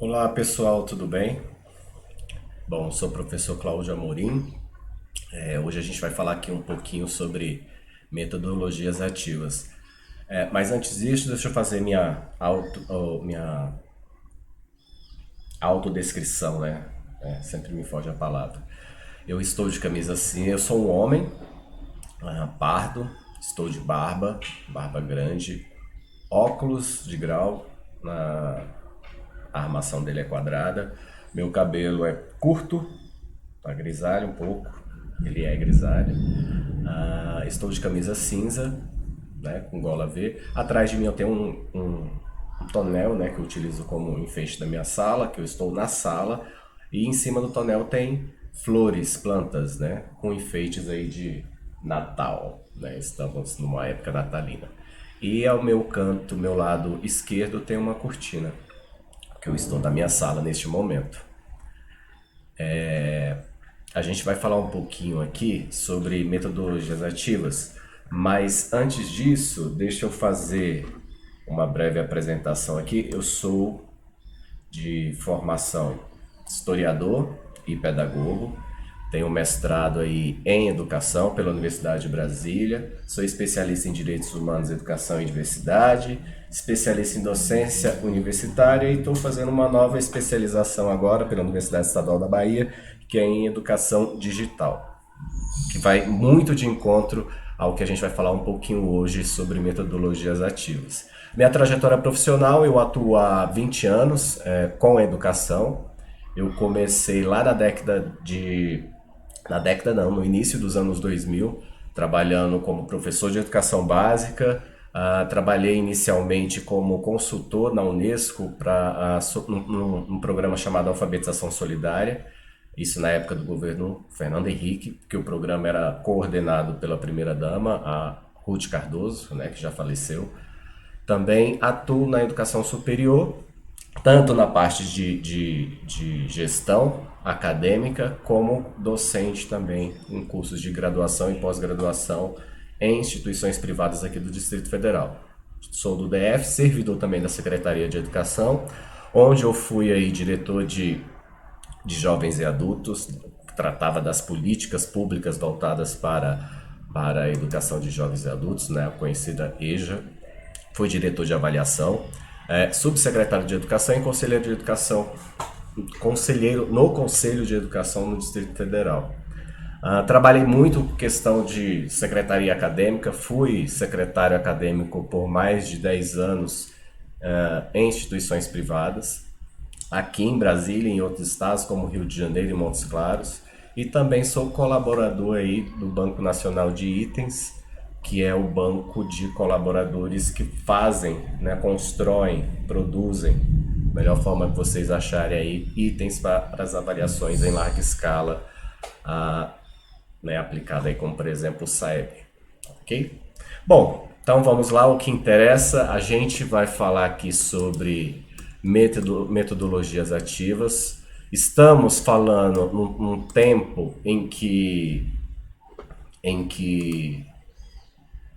Olá pessoal, tudo bem? Bom, sou o professor Cláudio Amorim. Hoje a gente vai falar aqui um pouquinho sobre metodologias ativas. Mas antes disso, deixa eu fazer minha autodescrição, né? Sempre me foge a palavra. Eu estou de camisa assim, eu sou um homem, pardo, estou de barba, barba grande, óculos de grau, a armação dele é quadrada, meu cabelo é curto, tá grisalho um pouco, ele é grisalho. Estou de camisa cinza, né, com gola V. Atrás de mim eu tenho um tonel, né, que eu utilizo como enfeite da minha sala, que eu estou na sala. E em cima do tonel tem flores, plantas, né, com enfeites aí de Natal, né? Estamos numa época natalina. E ao meu canto, meu lado esquerdo, tem uma cortina, que eu estou na minha sala neste momento. A gente vai falar um pouquinho aqui sobre metodologias ativas, mas antes disso, deixa eu fazer uma breve apresentação aqui. Eu sou de formação historiador e pedagogo, tenho mestrado aí em educação pela Universidade de Brasília, sou especialista em direitos humanos, educação e diversidade, especialista em docência universitária e estou fazendo uma nova especialização agora pela Universidade Estadual da Bahia, que é em educação digital, que vai muito de encontro ao que a gente vai falar um pouquinho hoje sobre metodologias ativas. Minha trajetória profissional, eu atuo há 20 anos com a educação. Eu comecei lá na década de... Na década não, no início dos anos 2000, trabalhando como professor de educação básica. Trabalhei inicialmente como consultor na Unesco para num programa chamado Alfabetização Solidária, isso na época do governo Fernando Henrique, que o programa era coordenado pela primeira-dama, a Ruth Cardoso, né, que já faleceu. Também atuo na educação superior, tanto na parte de gestão acadêmica, como docente também em cursos de graduação e pós-graduação em instituições privadas aqui do Distrito Federal. Sou do DF, servidor também da Secretaria de Educação, onde eu fui aí diretor de jovens e adultos, que tratava das políticas públicas voltadas para a educação de jovens e adultos, né, a conhecida EJA. Fui diretor de avaliação, subsecretário de Educação e conselheiro de Educação, conselheiro no Conselho de Educação no Distrito Federal. Trabalhei muito com questão de secretaria acadêmica, fui secretário acadêmico por mais de 10 anos em instituições privadas, aqui em Brasília e em outros estados como Rio de Janeiro e Montes Claros, e também sou colaborador aí do Banco Nacional de Itens, que é o banco de colaboradores que fazem, né, constroem, produzem, melhor forma que vocês acharem aí, itens para as avaliações em larga escala, né, aplicada aí como, por exemplo, o SAEB, ok? Bom, então vamos lá, o que interessa, a gente vai falar aqui sobre metodologias ativas. Estamos falando num tempo em que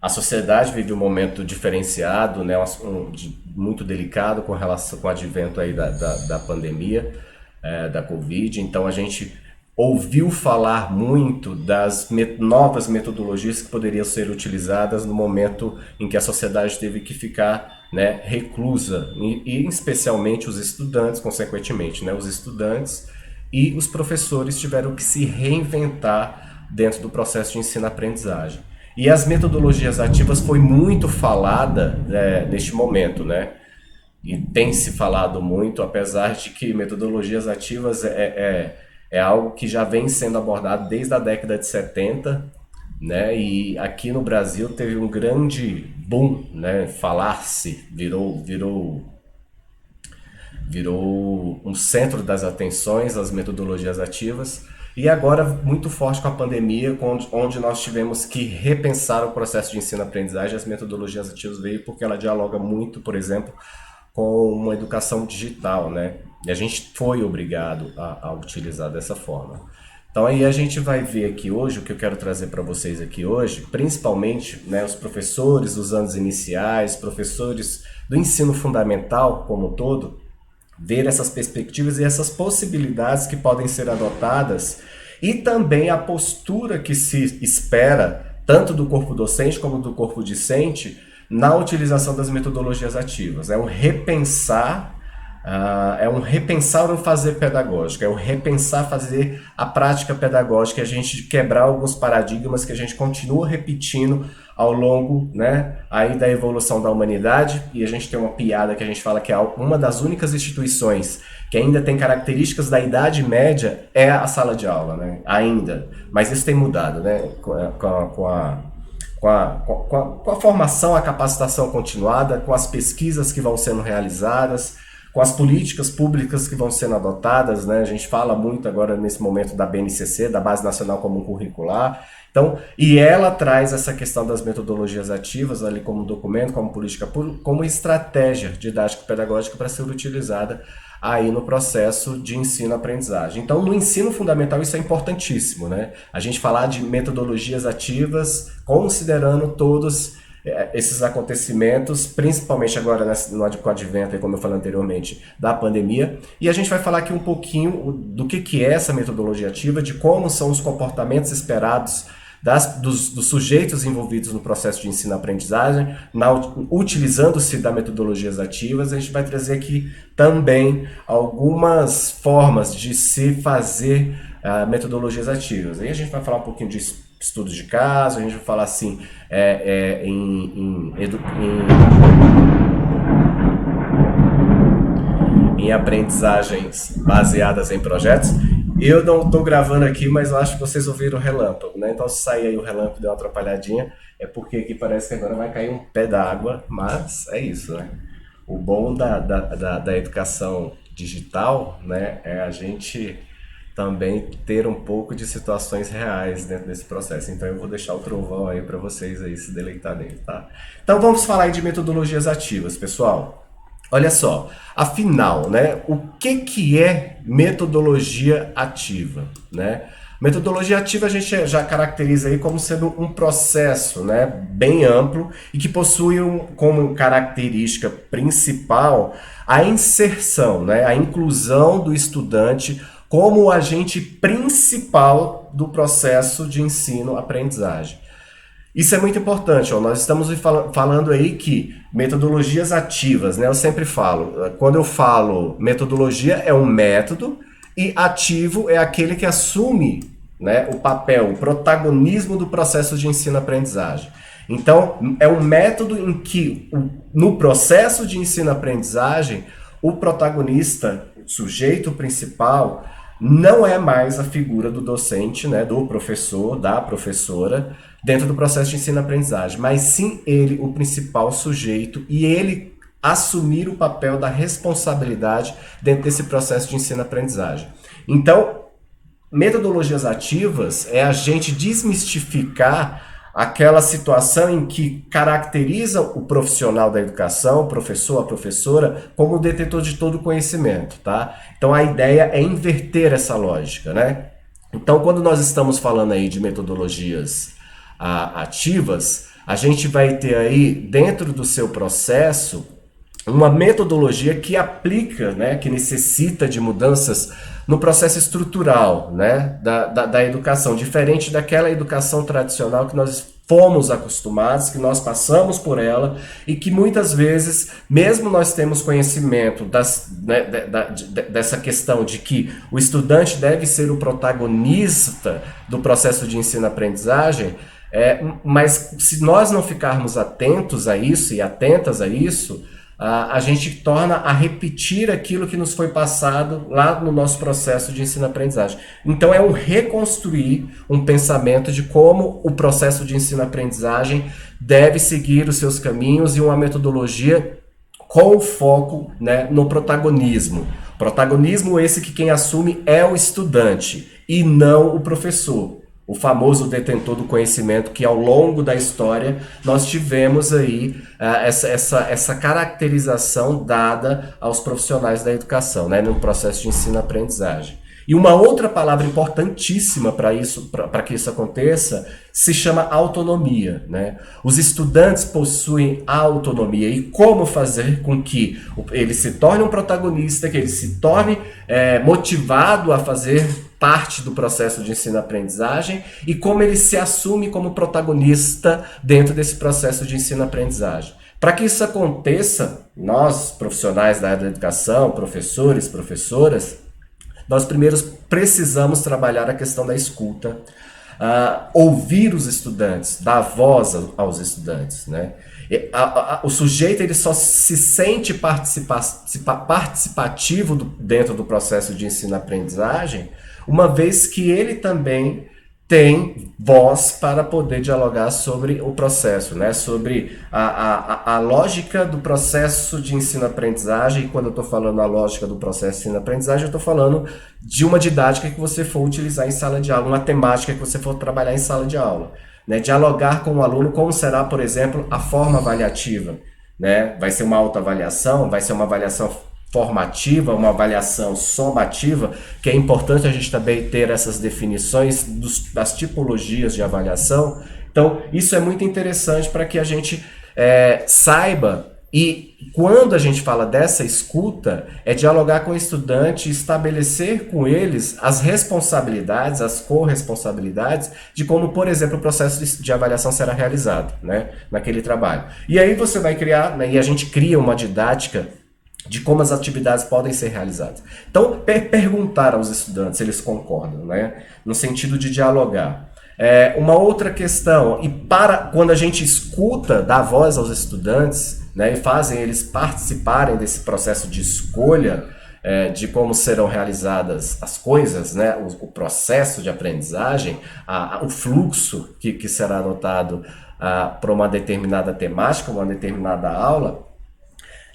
a sociedade vive um momento diferenciado, né, muito delicado com relação com o advento aí da pandemia, da Covid. Então a gente ouviu falar muito das novas metodologias que poderiam ser utilizadas no momento em que a sociedade teve que ficar, né, reclusa, e especialmente os estudantes, consequentemente, né, os estudantes e os professores tiveram que se reinventar dentro do processo de ensino-aprendizagem. E as metodologias ativas foi muito falada neste momento, né? E tem se falado muito, apesar de que metodologias ativas é algo que já vem sendo abordado desde a década de 70, né? E aqui no Brasil teve um grande boom, né? Falar-se, virou um centro das atenções, as metodologias ativas. E agora, muito forte com a pandemia, onde nós tivemos que repensar o processo de ensino-aprendizagem, as metodologias ativas veio porque ela dialoga muito, por exemplo, com uma educação digital, né? E a gente foi obrigado a utilizar dessa forma. Então aí a gente vai ver aqui hoje, o que eu quero trazer para vocês aqui hoje, principalmente, né, os professores dos anos iniciais, professores do ensino fundamental como um todo, ver essas perspectivas e essas possibilidades que podem ser adotadas e também a postura que se espera, tanto do corpo docente como do corpo discente, na utilização das metodologias ativas. É um repensar o fazer pedagógico, é um repensar fazer a prática pedagógica, a gente quebrar alguns paradigmas que a gente continua repetindo ao longo, né, aí da evolução da humanidade. E a gente tem uma piada que a gente fala que é uma das únicas instituições que ainda tem características da Idade Média é a sala de aula, né, ainda. Mas isso tem mudado, né, com a formação, a capacitação continuada, com as pesquisas que vão sendo realizadas, com as políticas públicas que vão sendo adotadas, né? A gente fala muito agora nesse momento da BNCC, da Base Nacional Comum Curricular. Então, e ela traz essa questão das metodologias ativas ali como documento, como política pública, como estratégia didático-pedagógica para ser utilizada aí no processo de ensino-aprendizagem. Então, no ensino fundamental isso é importantíssimo, né? A gente falar de metodologias ativas, considerando todos esses acontecimentos, principalmente agora com o advento, como eu falei anteriormente, da pandemia. E a gente vai falar aqui um pouquinho do que é essa metodologia ativa, de como são os comportamentos esperados dos sujeitos envolvidos no processo de ensino-aprendizagem, utilizando-se das metodologias ativas. A gente vai trazer aqui também algumas formas de se fazer metodologias ativas. Aí a gente vai falar um pouquinho de estudos de caso, a gente vai falar assim em aprendizagens baseadas em projetos. Eu não estou gravando aqui, mas eu acho que vocês ouviram o relâmpago, né? Então se sair aí o relâmpago e deu uma atrapalhadinha, é porque aqui parece que agora vai cair um pé d'água, mas é isso, né? O bom da educação digital, né, é a gente também ter um pouco de situações reais dentro desse processo. Então eu vou deixar o trovão aí para vocês aí se deleitar nele, tá? Então vamos falar aí de metodologias ativas, pessoal. Olha só, afinal, né, o que é metodologia ativa, né? Metodologia ativa a gente já caracteriza aí como sendo um processo, né, bem amplo e que possui como característica principal a inserção, né, a inclusão do estudante como o agente principal do processo de ensino-aprendizagem. Isso é muito importante, ó. Nós estamos falando aí que metodologias ativas, né? Eu sempre falo, quando eu falo metodologia é um método e ativo é aquele que assume, né, o papel, o protagonismo do processo de ensino-aprendizagem. Então, é um método em que, no processo de ensino-aprendizagem, o protagonista, o sujeito principal, não é mais a figura do docente, né, do professor, da professora, dentro do processo de ensino-aprendizagem, mas sim ele, o principal sujeito, e ele assumir o papel da responsabilidade dentro desse processo de ensino-aprendizagem. Então, metodologias ativas é a gente desmistificar aquela situação em que caracteriza o profissional da educação, o professor, a professora, como o detentor de todo o conhecimento, tá? Então a ideia é inverter essa lógica, né? Então quando nós estamos falando aí de metodologias ativas, a gente vai ter aí dentro do seu processo uma metodologia que aplica, né, que necessita de mudanças no processo estrutural, né, da educação, diferente daquela educação tradicional que nós fomos acostumados, que nós passamos por ela e que muitas vezes, mesmo nós temos conhecimento dessa questão de que o estudante deve ser o protagonista do processo de ensino-aprendizagem, mas se nós não ficarmos atentos a isso e atentas a isso, a gente torna a repetir aquilo que nos foi passado lá no nosso processo de ensino-aprendizagem. Então é um reconstruir um pensamento de como o processo de ensino-aprendizagem deve seguir os seus caminhos e uma metodologia com foco, né, no protagonismo. Protagonismo esse que quem assume é o estudante e não o professor. O famoso detentor do conhecimento que ao longo da história nós tivemos aí essa caracterização dada aos profissionais da educação, né, no processo de ensino-aprendizagem. E uma outra palavra importantíssima para isso, para que isso aconteça, se chama autonomia, né? Os estudantes possuem autonomia. E como fazer com que ele se torne um protagonista, que ele se torne motivado a fazer parte do processo de ensino-aprendizagem e como ele se assume como protagonista dentro desse processo de ensino-aprendizagem. Para que isso aconteça, nós, profissionais da área da educação, professores, professoras, nós primeiro precisamos trabalhar a questão da escuta, ouvir os estudantes, dar voz aos estudantes, né? O sujeito ele só se sente participativo dentro do processo de ensino-aprendizagem, uma vez que ele também tem voz para poder dialogar sobre o processo, né? Sobre a lógica do processo de ensino-aprendizagem. E quando eu estou falando a lógica do processo de ensino-aprendizagem, eu estou falando de uma didática que você for utilizar em sala de aula, uma temática que você for trabalhar em sala de aula, né? Dialogar com o aluno como será, por exemplo, a forma avaliativa, né? Vai ser uma autoavaliação, vai ser uma avaliação formativa, uma avaliação somativa, que é importante a gente também ter essas definições das tipologias de avaliação. Então, isso é muito interessante para que a gente saiba, e quando a gente fala dessa escuta, é dialogar com o estudante e estabelecer com eles as responsabilidades, as corresponsabilidades de como, por exemplo, o processo de avaliação será realizado, né, naquele trabalho. E aí você vai criar, né, e a gente cria uma didática de como as atividades podem ser realizadas. Então, perguntar aos estudantes se eles concordam, né? No sentido de dialogar. Uma outra questão, e quando a gente escuta, dá voz aos estudantes, né, e fazem eles participarem desse processo de escolha, de como serão realizadas as coisas, né, o processo de aprendizagem, o fluxo que será adotado para uma determinada temática, uma determinada aula.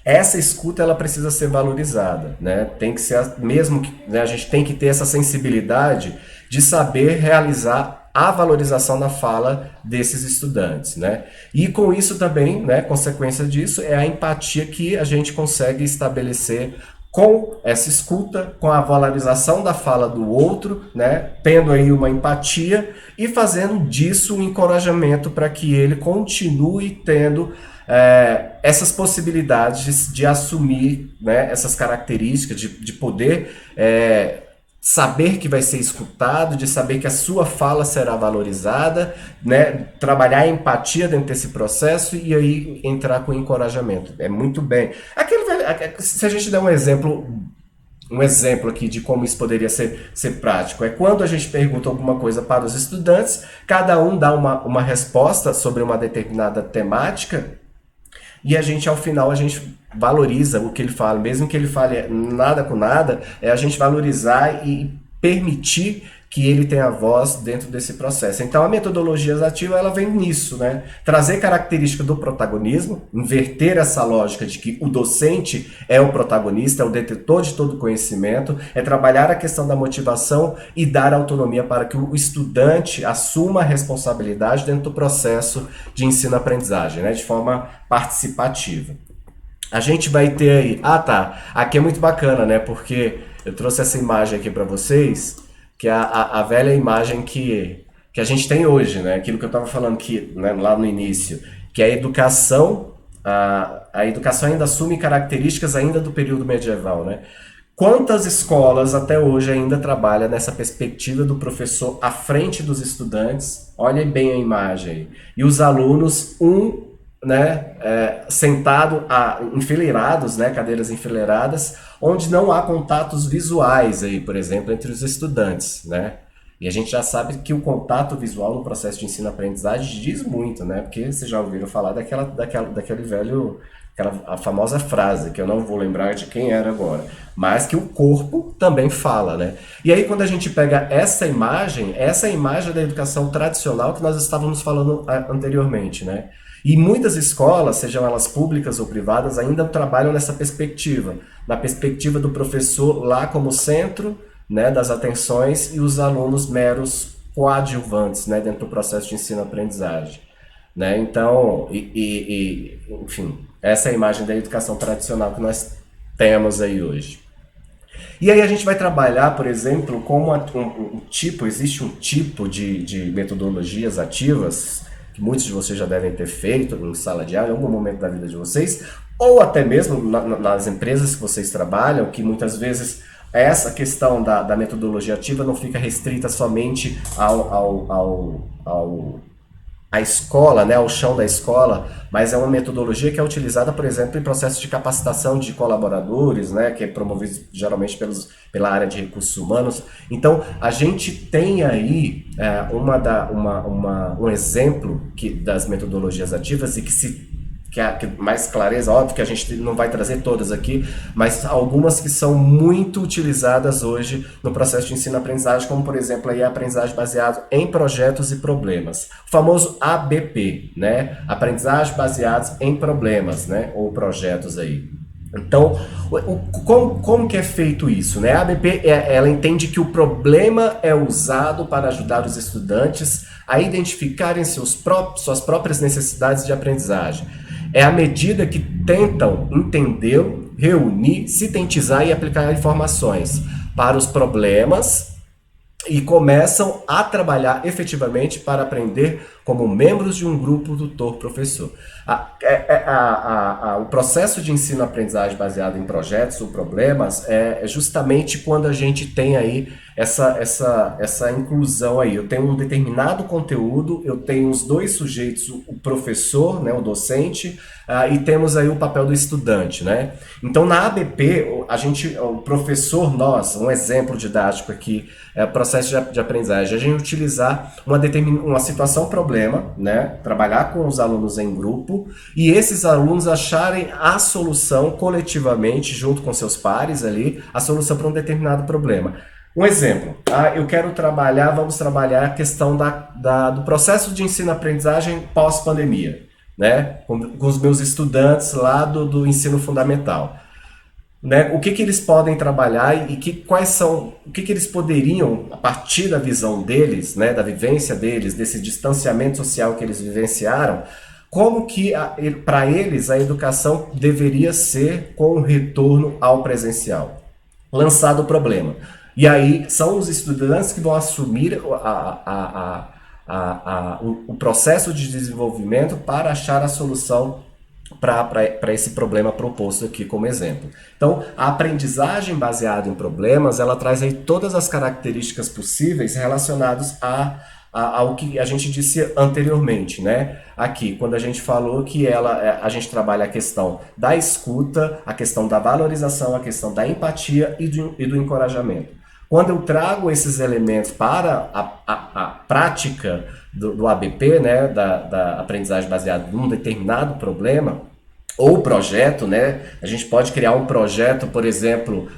Essa escuta ela precisa ser valorizada, né? Tem que ser mesmo que, né, a gente tem que ter essa sensibilidade de saber realizar a valorização da fala desses estudantes, né? E com isso também, né, consequência disso é a empatia que a gente consegue estabelecer com essa escuta, com a valorização da fala do outro, né, tendo aí uma empatia e fazendo disso um encorajamento para que ele continue tendo essas possibilidades de assumir, né, essas características, de poder saber que vai ser escutado, de saber que a sua fala será valorizada, né, trabalhar a empatia dentro desse processo e aí entrar com encorajamento. É muito bem. Se a gente der um exemplo aqui de como isso poderia ser prático, é quando a gente pergunta alguma coisa para os estudantes, cada um dá uma resposta sobre uma determinada temática, e a gente, ao final, a gente valoriza o que ele fala, mesmo que ele fale nada com nada, a gente valorizar e permitir que ele tenha voz dentro desse processo. Então, a metodologia ativa, ela vem nisso, né? Trazer característica do protagonismo, inverter essa lógica de que o docente é o protagonista, é o detetor de todo conhecimento, é trabalhar a questão da motivação e dar autonomia para que o estudante assuma a responsabilidade dentro do processo de ensino-aprendizagem, né? De forma participativa. A gente vai ter aí... Aqui é muito bacana, né? Porque eu trouxe essa imagem aqui para vocês, que é a velha imagem que a gente tem hoje, né? Aquilo que eu estava falando aqui, né, lá no início, que a educação ainda assume características ainda do período medieval, né? Quantas escolas até hoje ainda trabalham nessa perspectiva do professor à frente dos estudantes? Olhem bem a imagem aí. E os alunos, né, sentado enfileirados, né, cadeiras enfileiradas, onde não há contatos visuais aí, por exemplo, entre os estudantes, né? E a gente já sabe que o contato visual no processo de ensino-aprendizagem diz muito, né? Porque vocês já ouviram falar daquele velho, a famosa frase, que eu não vou lembrar de quem era agora, mas que o corpo também fala, né? E aí quando a gente pega essa imagem da educação tradicional que nós estávamos falando anteriormente, né? E muitas escolas, sejam elas públicas ou privadas, ainda trabalham nessa perspectiva, na perspectiva do professor lá como centro, né, das atenções e os alunos meros coadjuvantes, né, dentro do processo de ensino-aprendizagem. Né? Então, enfim, essa é a imagem da educação tradicional que nós temos aí hoje. E aí a gente vai trabalhar, por exemplo, como existe um tipo de metodologias ativas, que muitos de vocês já devem ter feito em sala de aula, em algum momento da vida de vocês, ou até mesmo nas empresas que vocês trabalham, que muitas vezes essa questão da metodologia ativa não fica restrita somente à escola, né, ao chão da escola, mas é uma metodologia que é utilizada, por exemplo, em processos de capacitação de colaboradores, né, que é promovido geralmente pela área de recursos humanos. Então, a gente tem aí um exemplo das metodologias ativas e que mais clareza, óbvio que a gente não vai trazer todas aqui, mas algumas que são muito utilizadas hoje no processo de ensino-aprendizagem, como por exemplo aí a aprendizagem baseada em projetos e problemas, o famoso ABP, né? Aprendizagem baseados em problemas, né? Ou projetos aí. Então, como que é feito isso, né? A ABP, ela entende que o problema é usado para ajudar os estudantes a identificarem suas próprias necessidades de aprendizagem. É a medida que tentam entender, reunir, sintetizar e aplicar informações para os problemas e começam a trabalhar efetivamente para aprender como membros de um grupo tutor-professor. O processo de ensino-aprendizagem baseado em projetos ou problemas é justamente quando a gente tem aí essa inclusão aí. Eu tenho um determinado conteúdo, eu tenho os dois sujeitos, o professor, né, o docente, e temos aí o papel do estudante, né? Então, na ABP, o professor, um exemplo didático aqui, é o processo de aprendizagem, a gente utilizar uma situação problema, né? Trabalhar com os alunos em grupo e esses alunos acharem a solução coletivamente, junto com seus pares ali, a solução para um determinado problema. Um exemplo, vamos trabalhar a questão do processo de ensino-aprendizagem pós-pandemia, né? Com os meus estudantes lá do ensino fundamental. Né? O que eles podem trabalhar e o que eles poderiam, a partir da visão deles, né, da vivência deles, desse distanciamento social que eles vivenciaram, como que para eles a educação deveria ser com o retorno ao presencial. Lançado o problema. E aí são os estudantes que vão assumir o processo de desenvolvimento para achar a solução para esse problema proposto aqui como exemplo. Então, a aprendizagem baseada em problemas, ela traz aí todas as características possíveis relacionadas ao que a gente disse anteriormente, né? Aqui, quando a gente falou que a gente trabalha a questão da escuta, a questão da valorização, a questão da empatia e do encorajamento. Quando eu trago esses elementos para a prática do ABP, né, da aprendizagem baseada num determinado problema, ou projeto, né? A gente pode criar um projeto, por exemplo,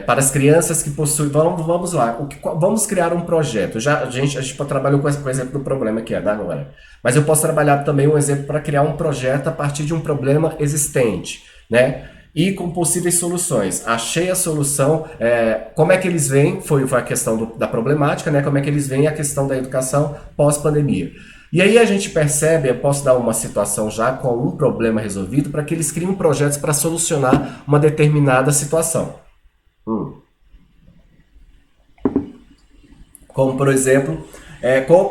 para as crianças que possuem... Vamos lá, vamos criar um projeto. A gente trabalhou com o exemplo do problema aqui agora. Mas eu posso trabalhar também um exemplo para criar um projeto a partir de um problema existente, né? E com possíveis soluções. Achei a solução, como é que eles veem, foi a questão da problemática, né? Como é que eles veem a questão da educação pós-pandemia. E aí a gente percebe, eu posso dar uma situação já com um problema resolvido para que eles criem projetos para solucionar uma determinada situação. Como, por exemplo,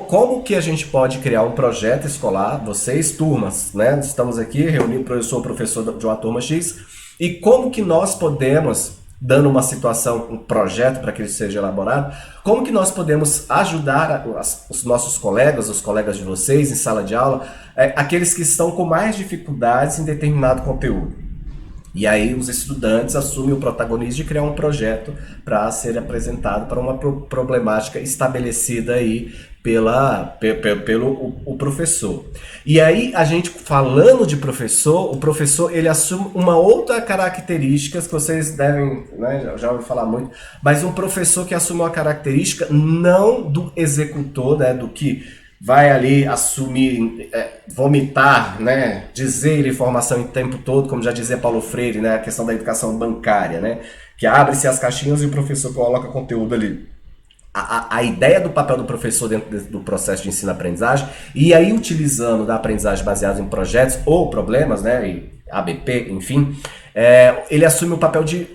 como que a gente pode criar um projeto escolar, vocês, turmas, né? Estamos aqui reunidos, eu sou professor de uma turma X, e como que nós podemos, dando uma situação, um projeto para que ele seja elaborado, como que nós podemos ajudar os nossos colegas, os colegas de vocês em sala de aula, aqueles que estão com mais dificuldades em determinado conteúdo. E aí os estudantes assumem o protagonismo de criar um projeto para ser apresentado para uma problemática estabelecida aí pelo professor. E aí a gente falando de professor, o professor ele assume uma outra característica que vocês devem, né, já ouviram falar muito, mas um professor que assume uma característica não do executor, né, do que vai ali assumir, vomitar, né, dizer informação em tempo todo, como já dizia Paulo Freire, né, a questão da educação bancária, né, que abre-se as caixinhas e o professor coloca conteúdo ali. A ideia do papel do professor dentro do processo de ensino-aprendizagem, e aí utilizando da aprendizagem baseada em projetos ou problemas, né, e ABP, enfim, ele assume o papel de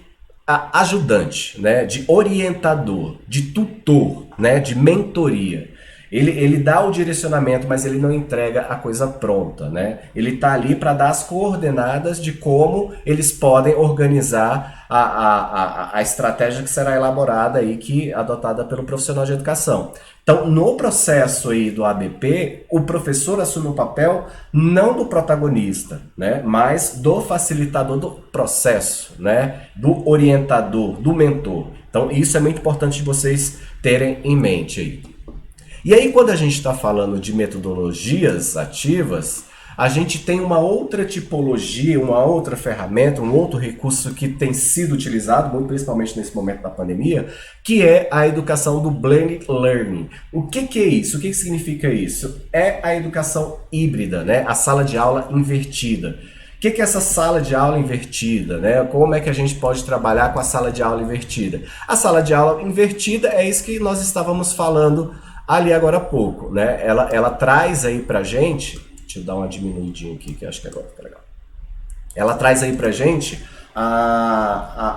ajudante, né, de orientador, de tutor, né, de mentoria. Ele dá o direcionamento, mas ele não entrega a coisa pronta, né? Ele está ali para dar as coordenadas de como eles podem organizar a estratégia que será elaborada aí, que adotada pelo profissional de educação. Então, no processo aí do ABP, o professor assume o papel não do protagonista, né, mas do facilitador do processo, né, do orientador, do mentor. Então, isso é muito importante de vocês terem em mente aí. E aí, quando a gente está falando de metodologias ativas, a gente tem uma outra tipologia, uma outra ferramenta, um outro recurso que tem sido utilizado, muito principalmente nesse momento da pandemia, que é a educação do blended learning. O que é isso? O que significa isso? É a educação híbrida, né? A sala de aula invertida. O que é essa sala de aula invertida, né? Como é que a gente pode trabalhar com a sala de aula invertida? A sala de aula invertida é isso que nós estávamos falando ali agora há pouco, né? Ela traz aí pra gente, deixa eu dar uma diminuidinha aqui, que acho que agora fica legal. Ela traz aí pra gente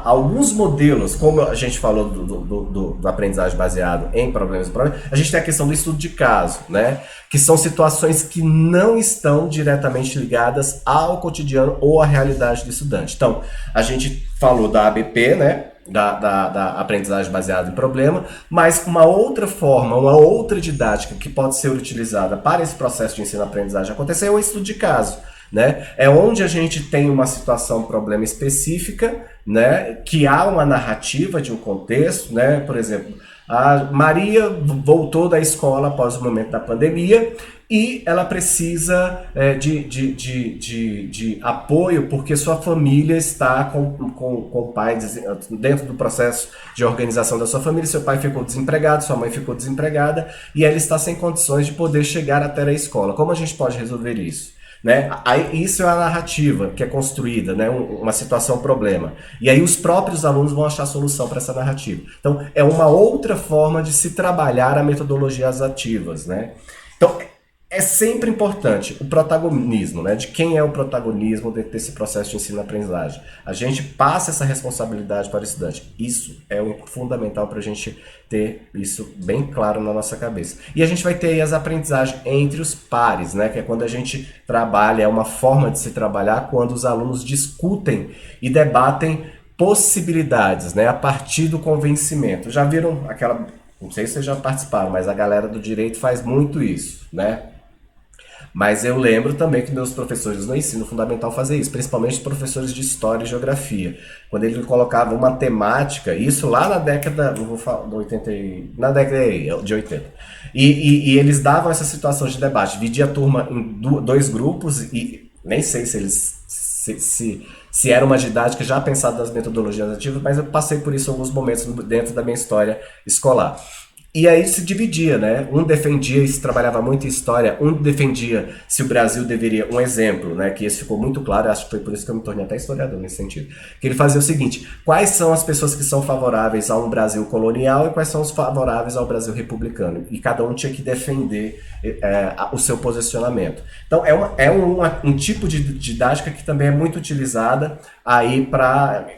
alguns modelos, como a gente falou do aprendizagem baseado em problemas, a gente tem a questão do estudo de caso, né? Que são situações que não estão diretamente ligadas ao cotidiano ou à realidade do estudante. Então, a gente falou da ABP, né? Da aprendizagem baseada em problema, mas uma outra forma, uma outra didática que pode ser utilizada para esse processo de ensino-aprendizagem acontecer é o estudo de caso, né? É onde a gente tem uma situação, um problema específica, né? Que há uma narrativa de um contexto, né? Por exemplo, a Maria voltou da escola após o momento da pandemia e ela precisa de apoio porque sua família está com o pai dentro do processo de organização da sua família. Seu pai ficou desempregado, sua mãe ficou desempregada e ela está sem condições de poder chegar até a escola. Como a gente pode resolver isso? Né? Aí, isso é a narrativa que é construída, né? Uma situação, problema. E aí os próprios alunos vão achar solução para essa narrativa. Então, é uma outra forma de se trabalhar a metodologias ativas, né? Então, é sempre importante o protagonismo, né? De quem é o protagonismo desse processo de ensino-aprendizagem. A gente passa essa responsabilidade para o estudante. Isso é o fundamental para a gente ter isso bem claro na nossa cabeça. E a gente vai ter aí as aprendizagens entre os pares, né? Que é quando a gente trabalha, é uma forma de se trabalhar quando os alunos discutem e debatem possibilidades, né? A partir do convencimento. Já viram aquela... Não sei se vocês já participaram, mas a galera do direito faz muito isso, né? Mas eu lembro também que meus professores no ensino fundamental faziam isso, principalmente os professores de história e geografia. Quando ele colocava uma temática, isso lá na década, não vou falar, na década de 80. E eles davam essa situação de debate, dividia a turma em dois grupos e nem sei se eles se era uma didática já pensada nas metodologias ativas, mas eu passei por isso em alguns momentos dentro da minha história escolar. E aí se dividia, né? Um defendia, e se trabalhava muito em história, um defendia se o Brasil deveria, um exemplo, né? Que esse ficou muito claro, acho que foi por isso que eu me tornei até historiador nesse sentido. Que ele fazia o seguinte: quais são as pessoas que são favoráveis a um Brasil colonial e quais são os favoráveis ao Brasil republicano? E cada um tinha que defender o seu posicionamento. Então é um tipo de didática que também é muito utilizada aí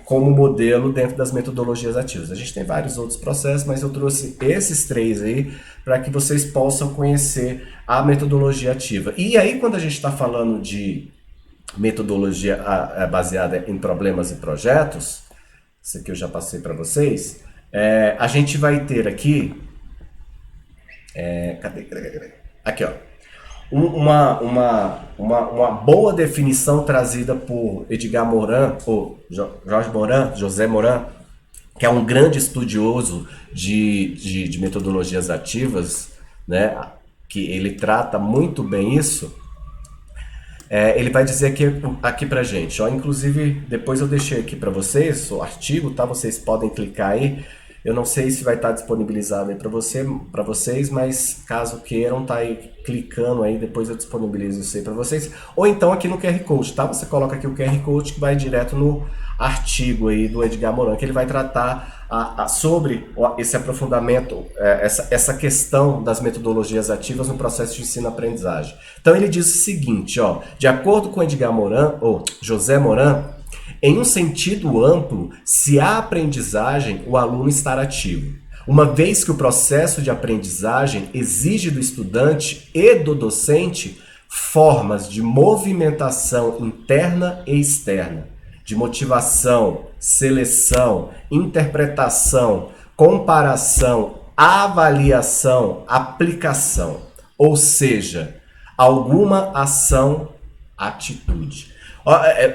como modelo dentro das metodologias ativas. A gente tem vários outros processos, mas eu trouxe esses três aí para que vocês possam conhecer a metodologia ativa. E aí, quando a gente está falando de metodologia baseada em problemas e projetos, isso aqui eu já passei para vocês, a gente vai ter aqui, cadê? Aqui, ó. Uma boa definição trazida por Edgar Morin, ou José Morin, que é um grande estudioso de metodologias ativas, né? Que ele trata muito bem isso. Ele vai dizer aqui pra gente, ó, inclusive depois eu deixei aqui para vocês o artigo, tá? Vocês podem clicar aí. Eu não sei se vai estar disponibilizado aí para vocês, mas caso queiram, tá aí clicando aí, depois eu disponibilizo isso aí para vocês. Ou então aqui no QR Code, tá? Você coloca aqui o QR Code que vai direto no artigo aí do Edgar Morin, que ele vai tratar sobre esse aprofundamento, essa questão das metodologias ativas no processo de ensino-aprendizagem. Então ele diz o seguinte, ó, de acordo com Edgar Morin, ou José Morin, em um sentido amplo, se há aprendizagem, o aluno estará ativo. Uma vez que o processo de aprendizagem exige do estudante e do docente formas de movimentação interna e externa, de motivação, seleção, interpretação, comparação, avaliação, aplicação. Ou seja, alguma ação, atitude.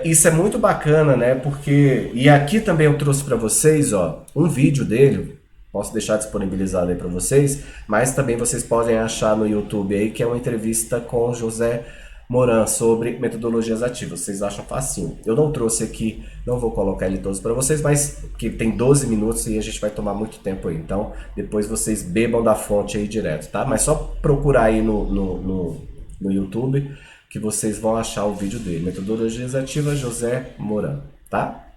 Isso é muito bacana, né? Porque, e aqui também eu trouxe para vocês, um vídeo dele. Posso deixar disponibilizado aí para vocês, mas também vocês podem achar no YouTube aí, que é uma entrevista com José Moran sobre metodologias ativas. Vocês acham facinho. Eu não trouxe aqui, não vou colocar ele todos para vocês, mas que tem 12 minutos e a gente vai tomar muito tempo aí. Então, depois vocês bebam da fonte aí direto, tá? Mas só procurar aí no YouTube que vocês vão achar o vídeo dele. Metodologias ativas, José Moran, tá?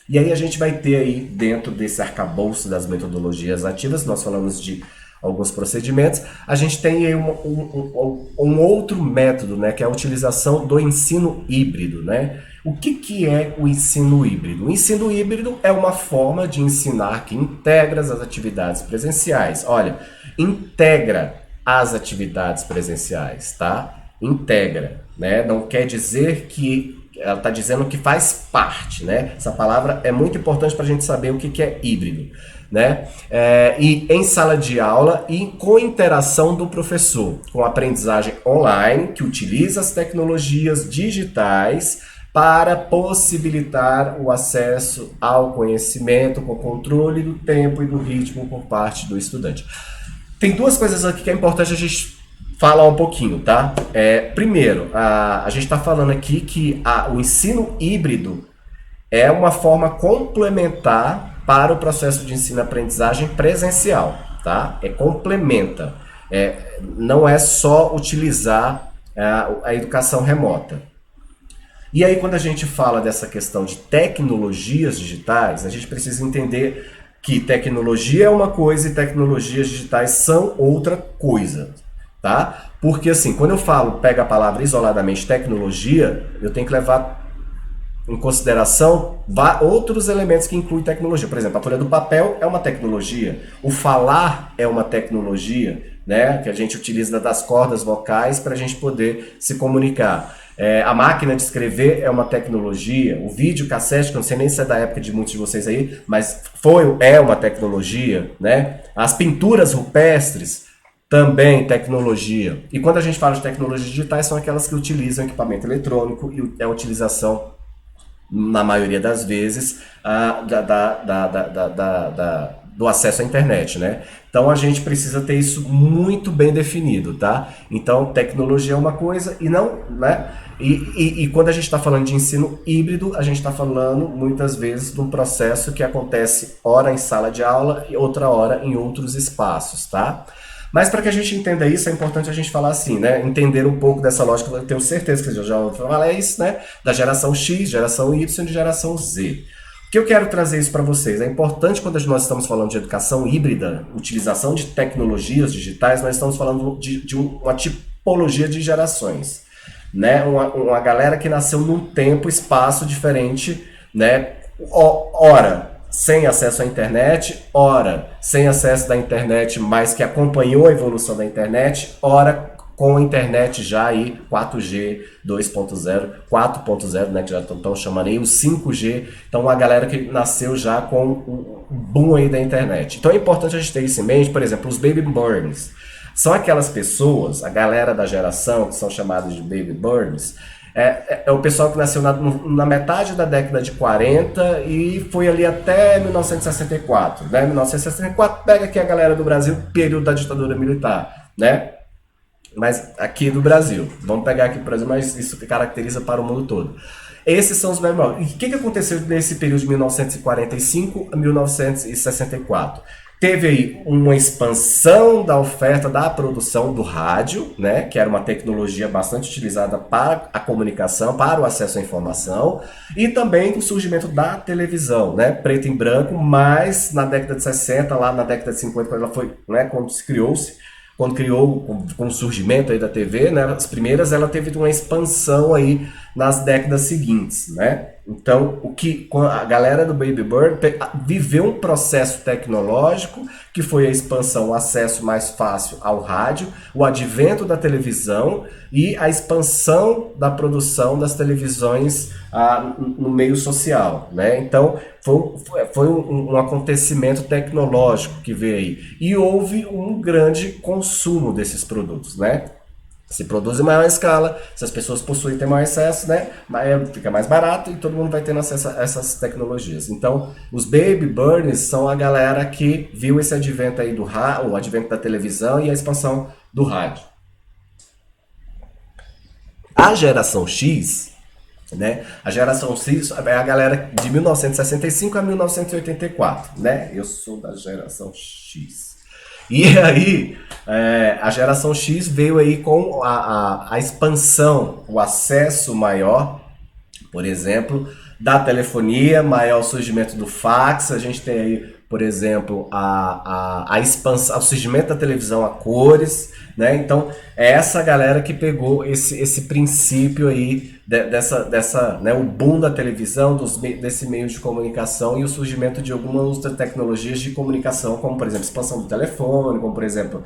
E aí a gente vai ter aí, dentro desse arcabouço das metodologias ativas, nós falamos de alguns procedimentos, a gente tem aí um outro método, né, que é a utilização do ensino híbrido, né? O que é o ensino híbrido? O ensino híbrido é uma forma de ensinar que integra as atividades presenciais. Olha, integra as atividades presenciais, tá? Integra, né? Não quer dizer que ela está dizendo que faz parte, né? Essa palavra é muito importante para a gente saber o que é híbrido, né? E em sala de aula e com interação do professor, com aprendizagem online, que utiliza as tecnologias digitais para possibilitar o acesso ao conhecimento com controle do tempo e do ritmo por parte do estudante. Tem duas coisas aqui que é importante a gente falar um pouquinho, tá? Primeiro, a gente está falando aqui que o ensino híbrido é uma forma complementar para o processo de ensino-aprendizagem presencial, tá? Complementa. Não é só utilizar a educação remota. E aí, quando a gente fala dessa questão de tecnologias digitais, a gente precisa entender que tecnologia é uma coisa e tecnologias digitais são outra coisa. Tá? Porque assim, quando eu pego a palavra isoladamente tecnologia, eu tenho que levar em consideração outros elementos que incluem tecnologia. Por exemplo, a folha do papel é uma tecnologia, o falar é uma tecnologia, né? Que a gente utiliza das cordas vocais para a gente poder se comunicar. A máquina de escrever é uma tecnologia, o vídeo cassete, que eu não sei nem se é da época de muitos de vocês aí, mas é uma tecnologia, né? As pinturas rupestres, também tecnologia. E quando a gente fala de tecnologias digitais, são aquelas que utilizam equipamento eletrônico e a utilização, na maioria das vezes, do acesso à internet, né? Então a gente precisa ter isso muito bem definido, tá? Então tecnologia é uma coisa e não, né? E quando a gente está falando de ensino híbrido, a gente está falando muitas vezes de um processo que acontece ora em sala de aula e outra hora em outros espaços, tá? Mas para que a gente entenda isso, é importante a gente falar assim, né? Entender um pouco dessa lógica, eu tenho certeza que você já ouviu falar isso, né? Da geração X, geração Y e geração Z. O que eu quero trazer isso para vocês? É importante quando nós estamos falando de educação híbrida, utilização de tecnologias digitais, nós estamos falando de uma tipologia de gerações, né? Uma galera que nasceu num tempo, espaço diferente, né? Ora, sem acesso à internet, ora sem acesso da internet, mas que acompanhou a evolução da internet, ora com a internet já aí 4G, 2.0, 4.0, né, que já estão chamando aí o 5G, então a galera que nasceu já com o boom aí da internet. Então é importante a gente ter isso em mente, por exemplo, os baby boomers. São aquelas pessoas, a galera da geração, que são chamadas de baby boomers, é o pessoal que nasceu na metade da década de 40 e foi ali até 1964, né? 1964 pega aqui a galera do Brasil, período da ditadura militar, né? Mas aqui do Brasil, vamos pegar aqui para o Brasil, mas isso que caracteriza para o mundo todo. Esses são os baby boomers. E o que aconteceu nesse período de 1945 a 1964? Teve aí uma expansão da oferta da produção do rádio, né, que era uma tecnologia bastante utilizada para a comunicação, para o acesso à informação, e também o surgimento da televisão, né, preto e branco, mas na década de 60, lá na década de 50, quando ela foi, né, quando criou com o surgimento aí da TV, né, as primeiras, ela teve uma expansão aí nas décadas seguintes, né? Então, a galera do Baby Bird viveu um processo tecnológico que foi a expansão, o acesso mais fácil ao rádio, o advento da televisão e a expansão da produção das televisões no meio social, né? Então, foi um acontecimento tecnológico que veio aí. E houve um grande consumo desses produtos, né? Se produz em maior escala, se as pessoas possuem, ter maior acesso, né? Fica mais barato e todo mundo vai tendo acesso a essas tecnologias. Então, os Baby Burners são a galera que viu esse advento aí o advento da televisão e a expansão do rádio. A geração X, né? A geração X é a galera de 1965 a 1984, né? Eu sou da geração X. E aí, a geração X veio aí com a expansão, o acesso maior, por exemplo, da telefonia, maior surgimento do fax. A gente tem aí, por exemplo, a expansão, o surgimento da televisão a cores, né? Então, é essa galera que pegou esse princípio aí né, o boom da televisão, desse meio de comunicação e o surgimento de algumas outras tecnologias de comunicação, como, por exemplo, a expansão do telefone, como, por exemplo,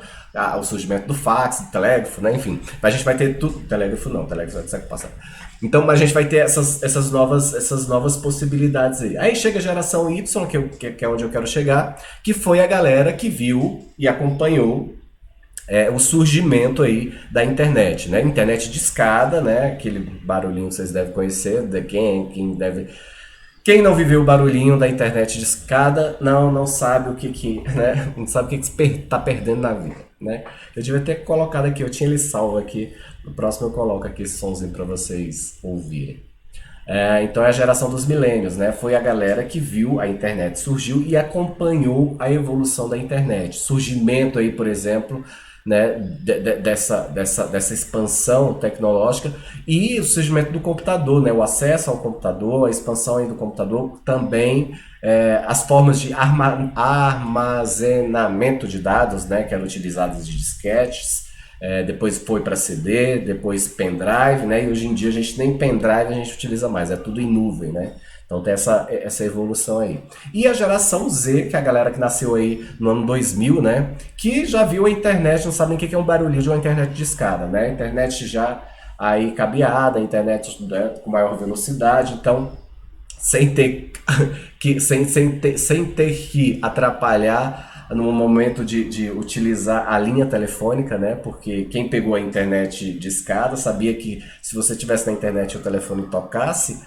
o surgimento do fax, do telégrafo, né? Enfim, a gente vai ter tudo. Telégrafo não, telégrafo é do século passado. Então, a gente vai ter essas novas possibilidades aí. Aí chega a geração Y, que é onde eu quero chegar, que foi a galera que viu e acompanhou o surgimento aí da internet, né? Internet de escada, né? Aquele barulhinho que vocês devem conhecer, quem não viveu o barulhinho da internet de escada não sabe o que né? Não sabe o que está perdendo na vida, né? Eu devia ter colocado aqui, eu tinha ele salvo aqui. No próximo eu coloco aqui esse somzinho para vocês ouvirem. Então é a geração dos milênios, né? Foi a galera que viu a internet surgiu e acompanhou a evolução da internet. Surgimento aí, por exemplo, né, dessa expansão tecnológica e o surgimento do computador, né, o acesso ao computador, a expansão aí do computador, também as formas de armazenamento de dados, né, que eram utilizadas de disquetes, depois foi para CD, depois pendrive, né, e hoje em dia a gente nem pendrive a gente utiliza mais, é tudo em nuvem, né? Então tem essa evolução aí. E a geração Z, que é a galera que nasceu aí no ano 2000, né? Que já viu a internet, não sabe nem o que é um barulhinho de uma internet de escada, né? A internet já aí cabeada, a internet, né, com maior velocidade, então sem ter que atrapalhar no momento de utilizar a linha telefônica, né? Porque quem pegou a internet de escada sabia que se você tivesse na internet e o telefone tocasse,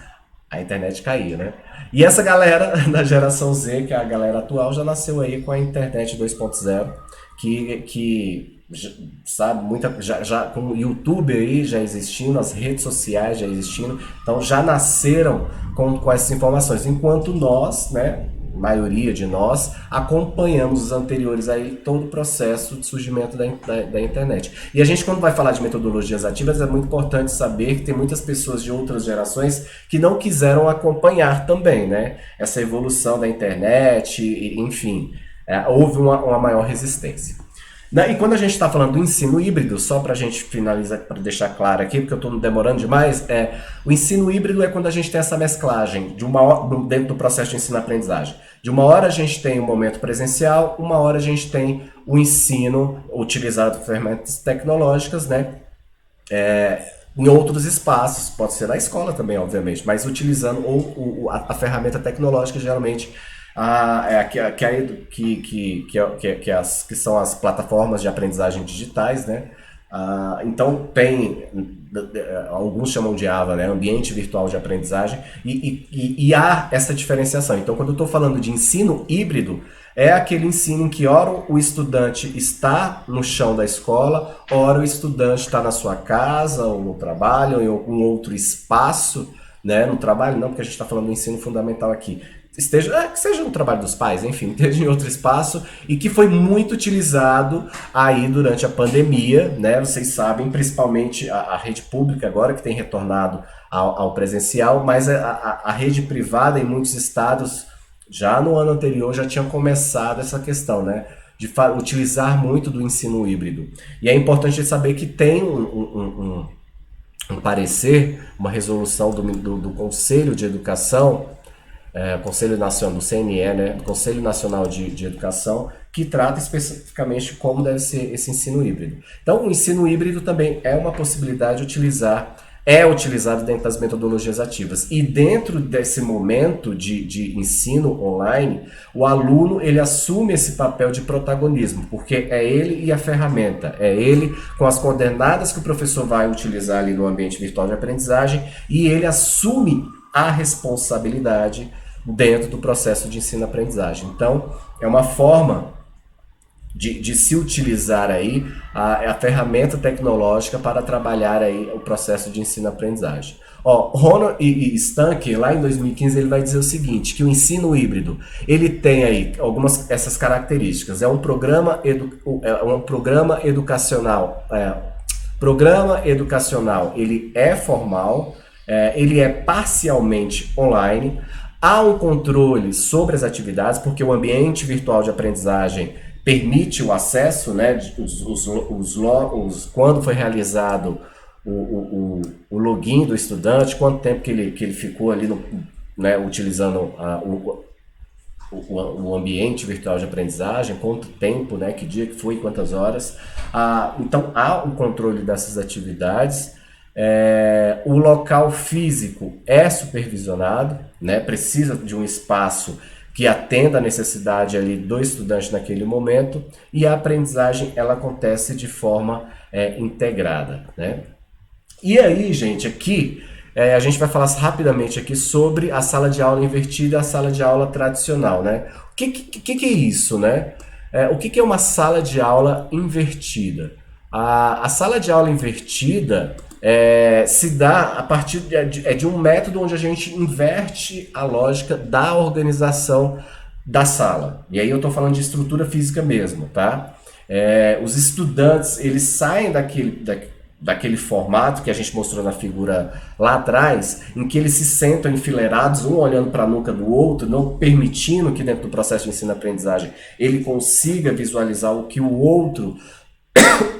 a internet caía, né? E essa galera da geração Z, que é a galera atual, já nasceu aí com a internet 2.0, que sabe, já com o YouTube aí já existindo, as redes sociais já existindo, então já nasceram com essas informações, enquanto nós, né, maioria de nós, acompanhamos os anteriores aí, todo o processo de surgimento da internet. E a gente, quando vai falar de metodologias ativas, é muito importante saber que tem muitas pessoas de outras gerações que não quiseram acompanhar também, né? Essa evolução da internet, enfim, houve uma maior resistência. E quando a gente está falando do ensino híbrido, só para a gente finalizar, para deixar claro aqui, porque eu estou demorando demais, o ensino híbrido é quando a gente tem essa mesclagem dentro do processo de ensino-aprendizagem. De uma hora a gente tem o momento presencial, uma hora a gente tem o ensino utilizado ferramentas tecnológicas, né? Em outros espaços, pode ser na escola também, obviamente, mas utilizando a ferramenta tecnológica geralmente. Que são as plataformas de aprendizagem digitais, né? Então alguns chamam de AVA, né? Ambiente virtual de aprendizagem, e há essa diferenciação. Então, quando eu estou falando de ensino híbrido, é aquele ensino em que ora o estudante está no chão da escola, ora o estudante está na sua casa, ou no trabalho, ou em algum outro espaço, né? No trabalho não, porque a gente está falando do ensino fundamental aqui. Que seja no trabalho dos pais, enfim, esteja em outro espaço, e que foi muito utilizado aí durante a pandemia, né? Vocês sabem, principalmente a rede pública agora, que tem retornado ao presencial, mas a rede privada em muitos estados, já no ano anterior, já tinha começado essa questão, né? De utilizar muito do ensino híbrido. E é importante saber que tem um parecer, uma resolução do Conselho de Educação, Conselho Nacional, do CNE, né, do Conselho Nacional de Educação, que trata especificamente como deve ser esse ensino híbrido. Então, o ensino híbrido também é uma possibilidade de é utilizado dentro das metodologias ativas. E dentro desse momento de ensino online, o aluno ele assume esse papel de protagonismo, porque é ele e a ferramenta, é ele com as coordenadas que o professor vai utilizar ali no ambiente virtual de aprendizagem, e ele assume a responsabilidade dentro do processo de ensino-aprendizagem. Então, é uma forma de se utilizar aí a ferramenta tecnológica para trabalhar aí o processo de ensino-aprendizagem. Honor e Stank, lá em 2015, ele vai dizer o seguinte, que o ensino híbrido, ele tem aí algumas essas características. É um programa educacional. Programa educacional, ele é formal, ele é parcialmente online, há um controle sobre as atividades, porque o ambiente virtual de aprendizagem permite o acesso, né, quando foi realizado o login do estudante, quanto tempo que ele ficou ali né, utilizando o ambiente virtual de aprendizagem, quanto tempo, né, que dia que foi, quantas horas. Então há o controle dessas atividades. O local físico é supervisionado, né, precisa de um espaço que atenda a necessidade ali do estudante naquele momento, e a aprendizagem ela acontece de forma integrada, né? E aí, gente, aqui a gente vai falar rapidamente aqui sobre a sala de aula invertida e a sala de aula tradicional, né? O que é isso, né? O que é uma sala de aula invertida? A sala de aula invertida se dá a partir de um método onde a gente inverte a lógica da organização da sala. E aí eu estou falando de estrutura física mesmo, tá? Os estudantes, eles saem daquele formato que a gente mostrou na figura lá atrás, em que eles se sentam enfileirados, um olhando para a nuca do outro, não permitindo que dentro do processo de ensino-aprendizagem ele consiga visualizar o que o outro,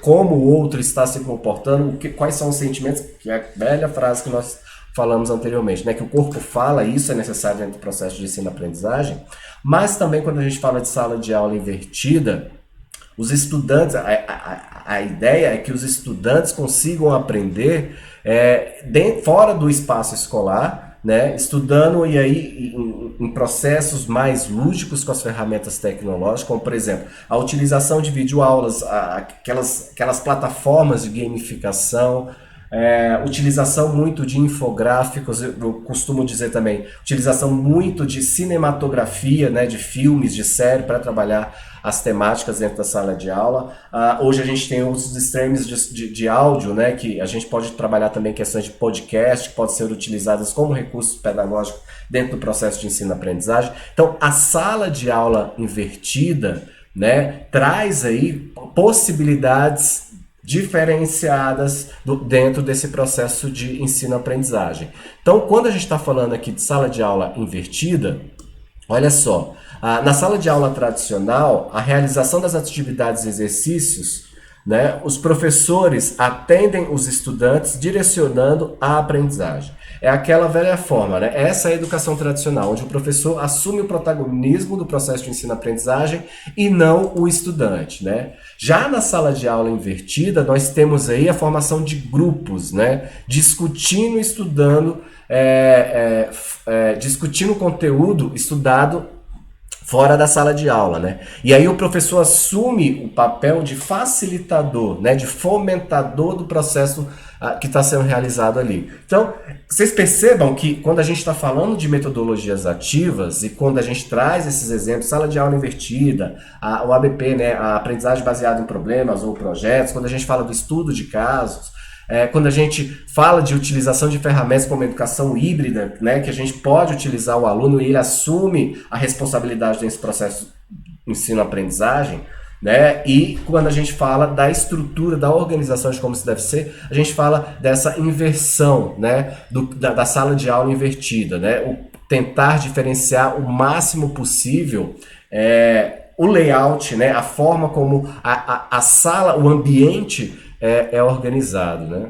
como o outro está se comportando, quais são os sentimentos, que é a velha frase que nós falamos anteriormente, né? Que o corpo fala, isso é necessário dentro do processo de ensino-aprendizagem, mas também quando a gente fala de sala de aula invertida, os estudantes, a ideia é que os estudantes consigam aprender fora do espaço escolar, né, estudando e aí em processos mais lúdicos com as ferramentas tecnológicas, como por exemplo, a utilização de videoaulas, aquelas plataformas de gamificação, utilização muito de infográficos, eu costumo dizer também, utilização muito de cinematografia, né, de filmes, de série para trabalhar as temáticas dentro da sala de aula. Hoje a gente tem outros streams de áudio, né, que a gente pode trabalhar também questões de podcast, que podem ser utilizadas como recurso pedagógico dentro do processo de ensino-aprendizagem. Então, a sala de aula invertida, né, traz aí possibilidades diferenciadas dentro desse processo de ensino-aprendizagem. Então, quando a gente está falando aqui de sala de aula invertida, olha só, na sala de aula tradicional, a realização das atividades e exercícios, né, os professores atendem os estudantes direcionando a aprendizagem. É aquela velha forma, né? Essa é a educação tradicional, onde o professor assume o protagonismo do processo de ensino-aprendizagem e não o estudante, né? Já na sala de aula invertida, nós temos aí a formação de grupos, né? Discutindo e estudando, discutindo o conteúdo estudado fora da sala de aula, né? E aí o professor assume o papel de facilitador, né? De fomentador do processo que está sendo realizado ali. Então, vocês percebam que quando a gente está falando de metodologias ativas e quando a gente traz esses exemplos, sala de aula invertida, o ABP, né? A aprendizagem baseada em problemas ou projetos, quando a gente fala do estudo de casos, quando a gente fala de utilização de ferramentas como a educação híbrida, né, que a gente pode utilizar o aluno e ele assume a responsabilidade desse processo de ensino-aprendizagem, né, e quando a gente fala da estrutura, da organização de como isso deve ser, a gente fala dessa inversão, né, da sala de aula invertida, né, o tentar diferenciar o máximo possível o layout, né, a forma como a sala, o ambiente é organizado, né?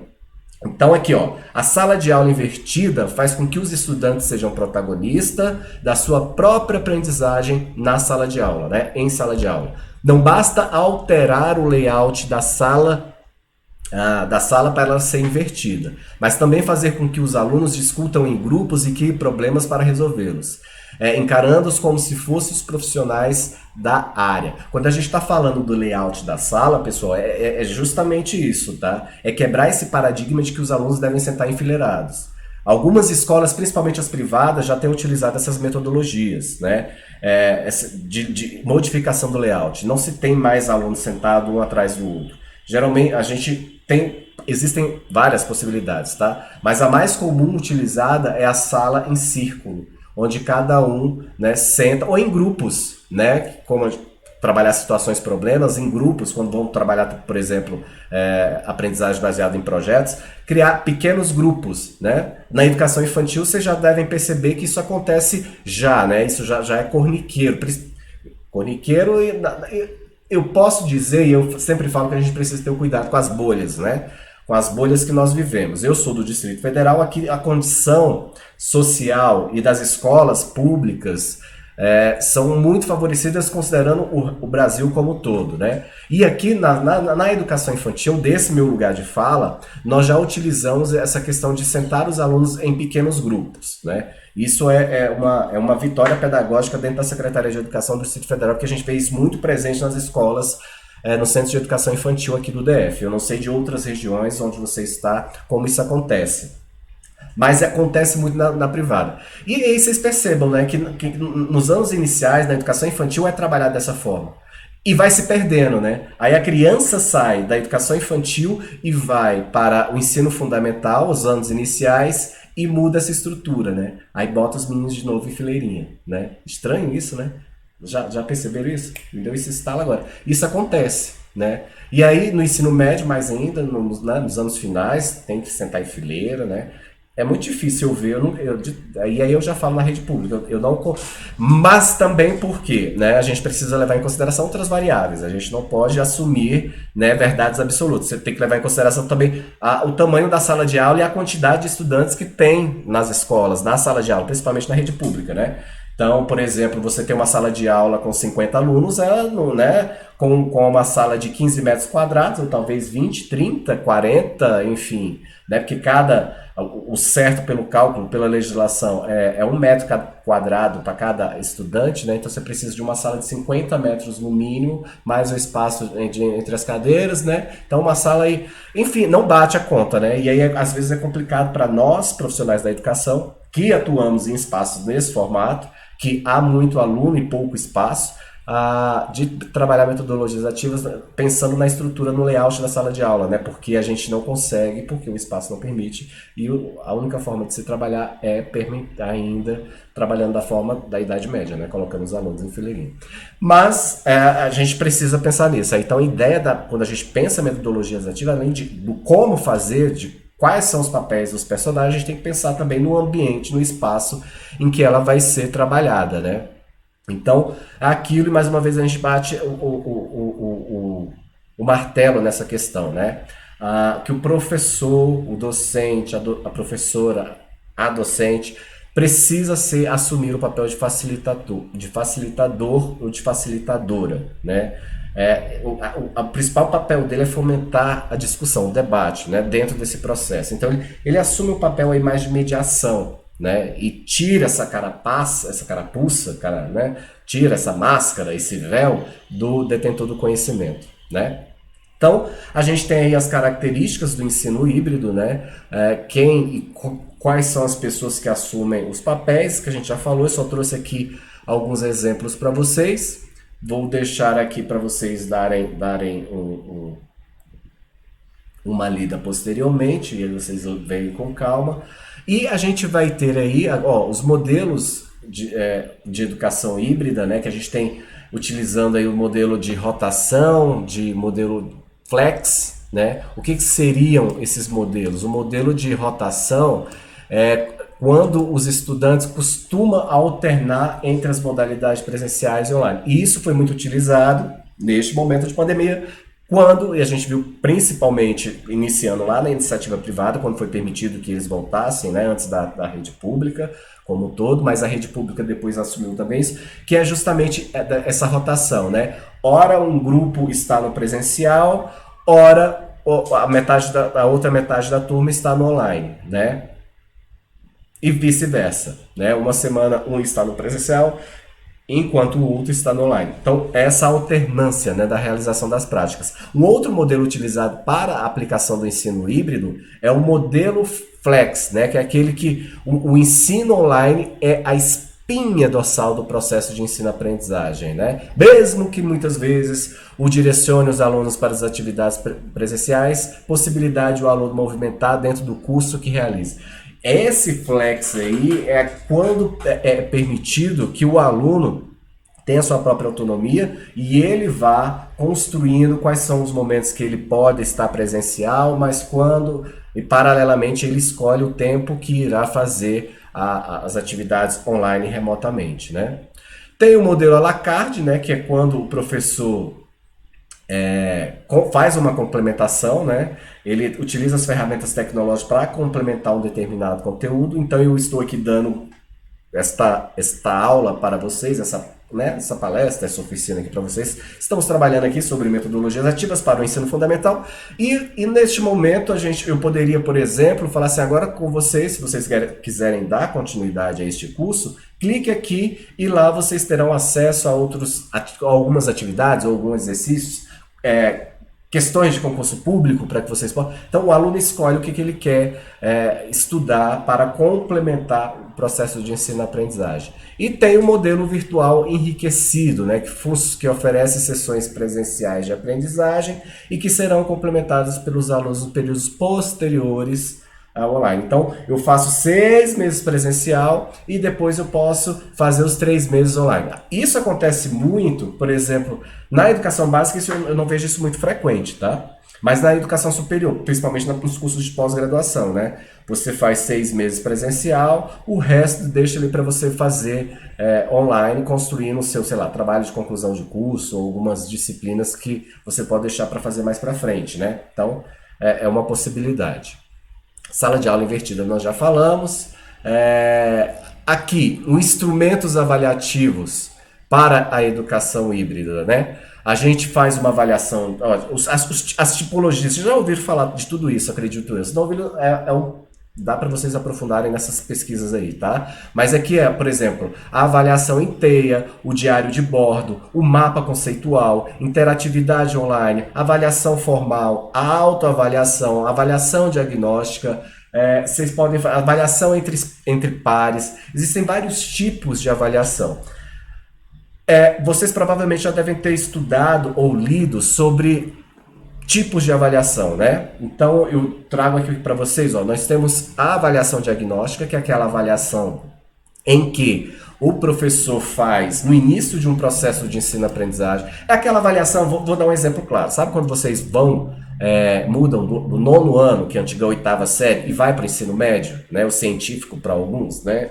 Então aqui, ó, a sala de aula invertida faz com que os estudantes sejam protagonistas da sua própria aprendizagem na sala de aula, né? Em sala de aula. Não basta alterar o layout da sala para ela ser invertida, mas também fazer com que os alunos discutam em grupos e criem problemas para resolvê-los, encarando-os como se fossem os profissionais da área. Quando a gente está falando do layout da sala, pessoal, é justamente isso, tá? É quebrar esse paradigma de que os alunos devem sentar enfileirados. Algumas escolas, principalmente as privadas, já têm utilizado essas metodologias, né? De modificação do layout. Não se tem mais alunos sentados um atrás do outro. Geralmente existem várias possibilidades, tá? Mas a mais comum utilizada é a sala em círculo, onde cada um, né, senta, ou em grupos, né? Como trabalhar situações, problemas em grupos, quando vamos trabalhar, por exemplo, aprendizagem baseada em projetos, criar pequenos grupos, né? Na educação infantil, vocês já devem perceber que isso acontece já, né? Isso já é corriqueiro. Corriqueiro, eu posso dizer, e eu sempre falo que a gente precisa ter cuidado com as bolhas, né? Com as bolhas que nós vivemos. Eu sou do Distrito Federal, aqui a condição social e das escolas públicas são muito favorecidas considerando o Brasil como um todo, né? E aqui na educação infantil, desse meu lugar de fala, nós já utilizamos essa questão de sentar os alunos em pequenos grupos, né? Isso é uma vitória pedagógica dentro da Secretaria de Educação do Distrito Federal, porque a gente vê isso muito presente nas escolas, no Centro de Educação Infantil aqui do DF. Eu não sei de outras regiões onde você está, como isso acontece. Mas acontece muito na privada. E aí vocês percebam, né, que nos anos iniciais, na educação infantil, é trabalhado dessa forma. E vai se perdendo, né? Aí a criança sai da educação infantil e vai para o ensino fundamental, os anos iniciais, e muda essa estrutura, né? Aí bota os meninos de novo em fileirinha, né? Estranho isso, né? Já perceberam isso? Me deu esse estalo agora. Isso acontece, né? E aí no ensino médio, mais ainda, nos anos finais, tem que sentar em fileira, né? É muito difícil eu ver, e aí eu já falo na rede pública, eu não, mas também porque, né, a gente precisa levar em consideração outras variáveis, a gente não pode assumir, né, verdades absolutas, você tem que levar em consideração também o tamanho da sala de aula e a quantidade de estudantes que tem nas escolas, na sala de aula, principalmente na rede pública, né? Então, por exemplo, você tem uma sala de aula com 50 alunos, né, com uma sala de 15 metros quadrados, ou talvez 20, 30, 40, enfim, né, porque o certo pelo cálculo, pela legislação, é 1 metro quadrado para cada estudante, né? Então você precisa de uma sala de 50 metros no mínimo, mais o espaço entre as cadeiras, né? Então uma sala aí, enfim, não bate a conta, né? E aí às vezes é complicado para nós, profissionais da educação, que atuamos em espaços nesse formato, que há muito aluno e pouco espaço, de trabalhar metodologias ativas pensando na estrutura, no layout da sala de aula, né? Porque a gente não consegue, porque o espaço não permite, e a única forma de se trabalhar é ainda trabalhando da forma da Idade Média, né? Colocando os alunos em fileirinha. Mas a gente precisa pensar nisso. Então a ideia, quando a gente pensa metodologias ativas, além do como fazer, de quais são os papéis dos personagens, a gente tem que pensar também no ambiente, no espaço em que ela vai ser trabalhada, né? Então, aquilo, e mais uma vez a gente bate o martelo nessa questão, né? Que o professor, o docente, a professora, a docente, precisa assumir o papel de facilitador ou de facilitadora, né? O principal papel dele é fomentar a discussão, o debate, né, dentro desse processo. Então, ele assume o papel aí mais de mediação, né, e tira essa carapuça, né, tira essa máscara, esse véu do detentor do conhecimento, né? Então, a gente tem aí as características do ensino híbrido, né? Quais são as pessoas que assumem os papéis, que a gente já falou, eu só trouxe aqui alguns exemplos para vocês. Vou deixar aqui para vocês darem uma lida posteriormente, e aí vocês veem com calma. E a gente vai ter aí os modelos de educação híbrida, né, que a gente tem utilizando aí o modelo de rotação, de modelo flex, né? O que seriam esses modelos? O modelo de rotação é quando os estudantes costumam alternar entre as modalidades presenciais e online. E isso foi muito utilizado neste momento de pandemia, Quando, e a gente viu principalmente iniciando lá na iniciativa privada, quando foi permitido que eles voltassem, né, antes da rede pública como um todo, mas a rede pública depois assumiu também isso, que é justamente essa rotação, né? Ora um grupo está no presencial, ora a outra metade da turma está no online, né? E vice-versa, né? Uma semana um está no presencial, enquanto o outro está no online. Então, essa alternância, né, da realização das práticas. Um outro modelo utilizado para a aplicação do ensino híbrido é o modelo flex, né, que é aquele que o ensino online é a espinha dorsal do processo de ensino-aprendizagem, né? Mesmo que muitas vezes o direcione os alunos para as atividades presenciais, possibilidade o aluno movimentar dentro do curso que realiza. Esse flex aí é quando é permitido que o aluno tenha sua própria autonomia e ele vá construindo quais são os momentos que ele pode estar presencial, mas quando, e paralelamente, ele escolhe o tempo que irá fazer as atividades online remotamente, né? Tem o modelo à la carte, né, que é quando o professor faz uma complementação, né? Ele utiliza as ferramentas tecnológicas para complementar um determinado conteúdo. Então eu estou aqui dando esta aula para vocês, essa palestra, essa oficina aqui para vocês. Estamos trabalhando aqui sobre metodologias ativas para o ensino fundamental e neste momento eu poderia, por exemplo, falar assim, agora com vocês, se vocês quiserem dar continuidade a este curso, clique aqui e lá vocês terão acesso a algumas atividades ou alguns exercícios, questões de concurso público para que vocês possam... Então o aluno escolhe o que ele quer estudar para complementar o processo de ensino-aprendizagem. E tem o modelo virtual enriquecido, né, que oferece sessões presenciais de aprendizagem e que serão complementadas pelos alunos em períodos posteriores online. Então, eu faço 6 meses presencial e depois eu posso fazer os 3 meses online. Isso acontece muito, por exemplo, na educação básica, eu não vejo isso muito frequente, tá? Mas na educação superior, principalmente nos cursos de pós-graduação, né? Você faz 6 meses presencial, o resto deixa ali para você fazer online, construindo o seu, sei lá, trabalho de conclusão de curso ou algumas disciplinas que você pode deixar para fazer mais para frente, né? Então, é uma possibilidade. Sala de aula invertida nós já falamos. Aqui, os instrumentos avaliativos para a educação híbrida, né? A gente faz uma avaliação, as tipologias, vocês já ouviram falar de tudo isso, acredito eu. Se não ouviram, dá para vocês aprofundarem nessas pesquisas aí, tá? Mas aqui por exemplo, a avaliação em teia, o diário de bordo, o mapa conceitual, interatividade online, avaliação formal, a autoavaliação, avaliação diagnóstica, vocês podem avaliação entre pares. Existem vários tipos de avaliação. Vocês provavelmente já devem ter estudado ou lido sobre tipos de avaliação, né? Então eu trago aqui para vocês, nós temos a avaliação diagnóstica, que é aquela avaliação em que o professor faz no início de um processo de ensino-aprendizagem. É aquela avaliação, vou dar um exemplo claro. Sabe quando vocês mudam do 9º ano, que é a antiga 8ª série, e vai para o ensino médio, né? O científico para alguns, né?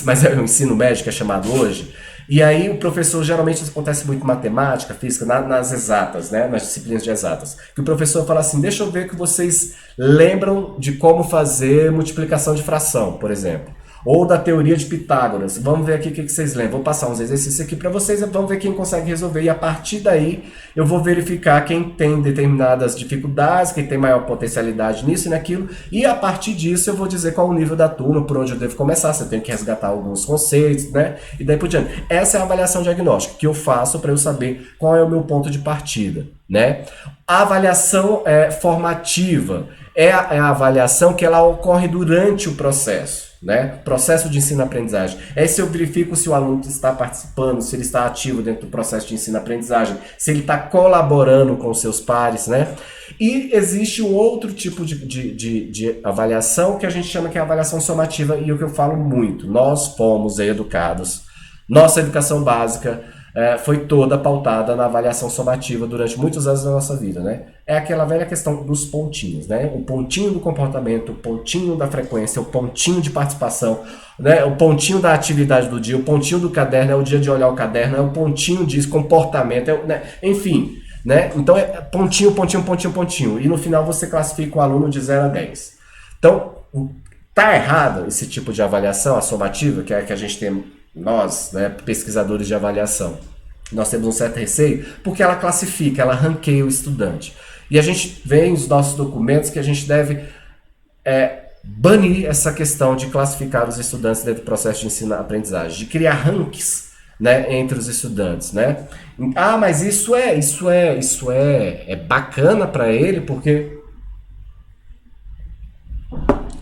Mas é o ensino médio que é chamado hoje. E aí o professor, geralmente isso acontece muito em matemática, física, nas exatas, né? Nas disciplinas de exatas. Que o professor fala assim, deixa eu ver que vocês lembram de como fazer multiplicação de fração, por exemplo. Ou da teoria de Pitágoras. Vamos ver aqui o que vocês lembram. Vou passar uns exercícios aqui para vocês e vamos ver quem consegue resolver. E a partir daí eu vou verificar quem tem determinadas dificuldades, quem tem maior potencialidade nisso e naquilo. E a partir disso eu vou dizer qual o nível da turma, por onde eu devo começar, se eu tenho que resgatar alguns conceitos, né? E daí por diante. Essa é a avaliação diagnóstica que eu faço para eu saber qual é o meu ponto de partida, né? A avaliação formativa é a avaliação que ela ocorre durante o processo. Né? Processo de ensino-aprendizagem. Se eu verifico se o aluno está participando, se ele está ativo dentro do processo de ensino-aprendizagem, se ele está colaborando com os seus pares, né? E existe um outro tipo de avaliação que a gente chama que é a avaliação somativa, e o que eu falo muito, nós fomos educados, nossa educação básica foi toda pautada na avaliação somativa durante muitos anos da nossa vida, né? É aquela velha questão dos pontinhos, né? O pontinho do comportamento, o pontinho da frequência, o pontinho de participação, né? O pontinho da atividade do dia, o pontinho do caderno, é o dia de olhar o caderno, é o pontinho de comportamento, né? Enfim, né? Então é pontinho, pontinho, pontinho, pontinho. E no final você classifica o aluno de 0 a 10. Então, tá errado esse tipo de avaliação, a somativa, que é a que a gente tem, nós, né, pesquisadores de avaliação. Nós temos um certo receio, porque ela classifica, ela ranqueia o estudante. E a gente vê nos nossos documentos que a gente deve banir essa questão de classificar os estudantes dentro do processo de ensino-aprendizagem, de criar rankings, né, entre os estudantes, né? Ah, mas isso é bacana para ele, porque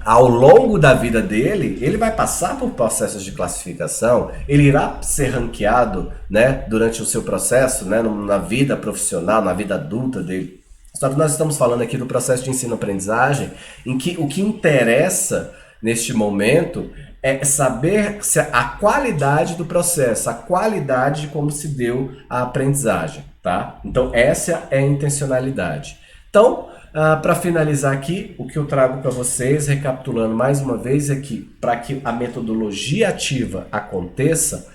ao longo da vida dele, ele vai passar por processos de classificação, ele irá ser ranqueado, né, durante o seu processo, né, na vida profissional, na vida adulta dele. Só que nós estamos falando aqui do processo de ensino-aprendizagem, em que o que interessa neste momento é saber a qualidade do processo, a qualidade de como se deu a aprendizagem, tá? Então essa é a intencionalidade. Então, para finalizar aqui, o que eu trago para vocês, recapitulando mais uma vez, é que para que a metodologia ativa aconteça,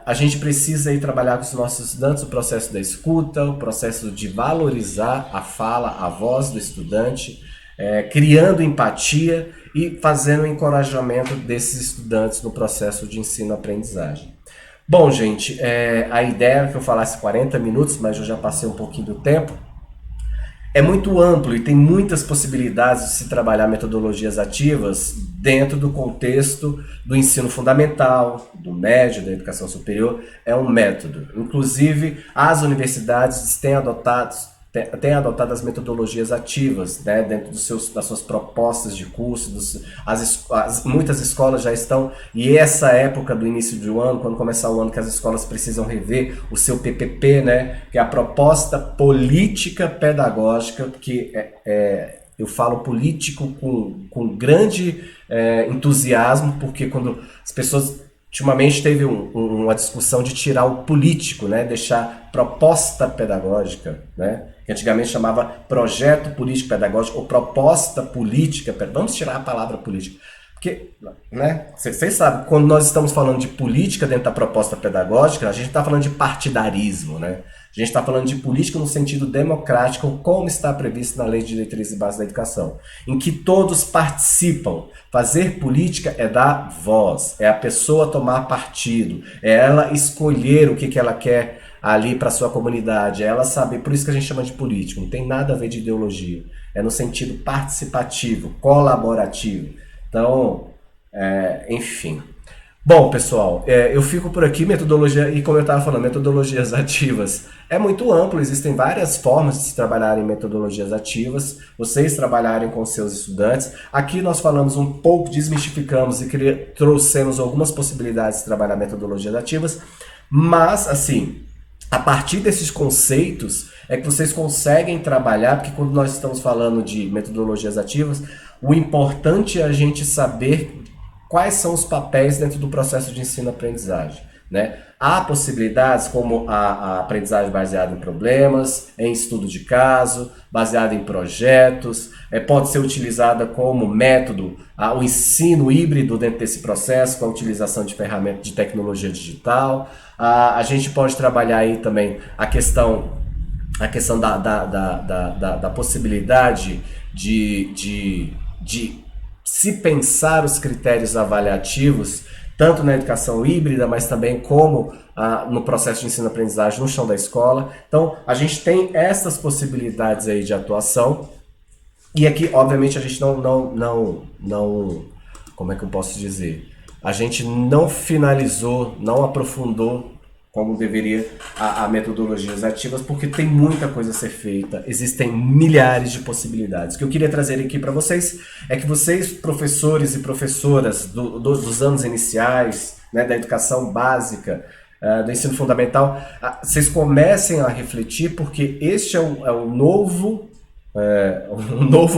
a gente precisa ir trabalhar com os nossos estudantes o processo da escuta, o processo de valorizar a fala, a voz do estudante, criando empatia e fazendo o encorajamento desses estudantes no processo de ensino-aprendizagem. Bom, gente, a ideia era que eu falasse 40 minutos, mas eu já passei um pouquinho do tempo. É muito amplo e tem muitas possibilidades de se trabalhar metodologias ativas dentro do contexto do ensino fundamental, do médio, da educação superior. É um método. Inclusive, as universidades têm adotado as metodologias ativas, né, dentro das suas propostas de curso. Muitas escolas já estão, e essa época do início do ano, quando começar o ano, que as escolas precisam rever o seu PPP, né, que é a proposta política pedagógica, que eu falo político com grande entusiasmo, porque quando as pessoas... Ultimamente teve uma discussão de tirar o político, né? Deixar proposta pedagógica, né? Que antigamente chamava projeto político pedagógico ou proposta política. Vamos tirar a palavra política. Porque, né? Vocês sabem, quando nós estamos falando de política dentro da proposta pedagógica, a gente está falando de partidarismo, né? A gente está falando de política no sentido democrático, como está previsto na Lei de Diretrizes e Bases da Educação, em que todos participam. Fazer política é dar voz, é a pessoa tomar partido, é ela escolher o que ela quer ali para sua comunidade, é ela saber, por isso que a gente chama de político, não tem nada a ver de ideologia, é no sentido participativo, colaborativo. Então, enfim... Bom, pessoal, eu fico por aqui, metodologia, e como eu estava falando, metodologias ativas é muito amplo, existem várias formas de se trabalhar em metodologias ativas, vocês trabalharem com seus estudantes. Aqui nós falamos um pouco, desmistificamos e trouxemos algumas possibilidades de trabalhar metodologias ativas, mas, assim, a partir desses conceitos é que vocês conseguem trabalhar, porque quando nós estamos falando de metodologias ativas, o importante é a gente saber quais são os papéis dentro do processo de ensino-aprendizagem, né? Há possibilidades como a aprendizagem baseada em problemas, em estudo de caso, baseada em projetos, pode ser utilizada como método o ensino híbrido dentro desse processo, com a utilização de ferramentas de tecnologia digital. A gente pode trabalhar aí também a questão da possibilidade de se pensar os critérios avaliativos, tanto na educação híbrida, mas também como no processo de ensino-aprendizagem no chão da escola. Então, a gente tem essas possibilidades aí de atuação. E aqui, obviamente, a gente não como é que eu posso dizer? A gente não finalizou, não aprofundou como deveria a metodologias ativas, porque tem muita coisa a ser feita, existem milhares de possibilidades. O que eu queria trazer aqui para vocês é que vocês, professores e professoras dos anos iniciais, né, da educação básica, do ensino fundamental, vocês comecem a refletir, porque este é o novo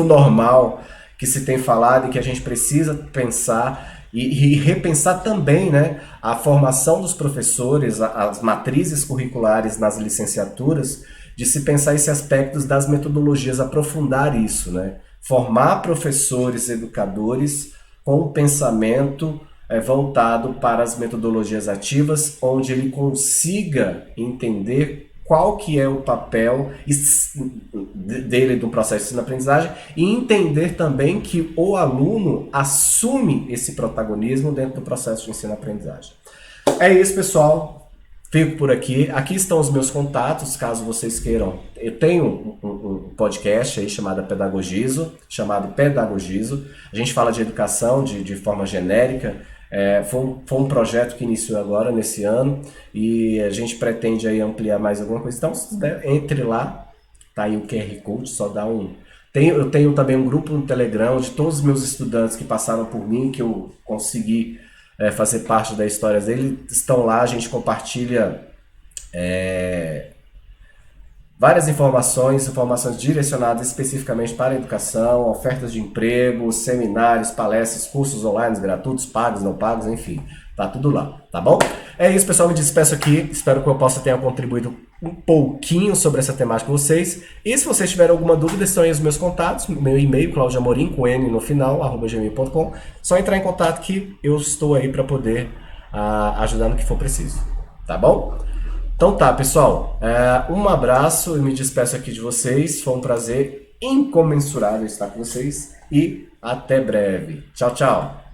normal que se tem falado e que a gente precisa pensar e repensar também, né, a formação dos professores, as matrizes curriculares nas licenciaturas, de se pensar esses aspectos das metodologias, aprofundar isso, né? Formar professores, educadores com um pensamento voltado para as metodologias ativas, onde ele consiga entender qual que é o papel dele no processo de ensino-aprendizagem e entender também que o aluno assume esse protagonismo dentro do processo de ensino-aprendizagem. É isso, pessoal. Fico por aqui. Aqui estão os meus contatos, caso vocês queiram. Eu tenho um podcast aí chamado Pedagogizo. A gente fala de educação de forma genérica. Foi um projeto que iniciou agora, nesse ano, e a gente pretende aí ampliar mais alguma coisa. Então, entre lá, tá aí o QR Code, só dá um... Eu tenho também um grupo no Telegram de todos os meus estudantes que passaram por mim, que eu consegui fazer parte da história deles, estão lá, a gente compartilha várias informações direcionadas especificamente para a educação, ofertas de emprego, seminários, palestras, cursos online gratuitos, pagos, não pagos, enfim, tá tudo lá, tá bom? É isso, pessoal, me despeço aqui, espero que eu possa ter contribuído um pouquinho sobre essa temática com vocês, e se vocês tiverem alguma dúvida, estão aí os meus contatos, meu e-mail, claudiamorim, com N no final, @gmail.com, só entrar em contato que eu estou aí para poder ajudar no que for preciso, tá bom? Então tá, pessoal, um abraço, eu me despeço aqui de vocês, foi um prazer incomensurável estar com vocês e até breve. Tchau, tchau!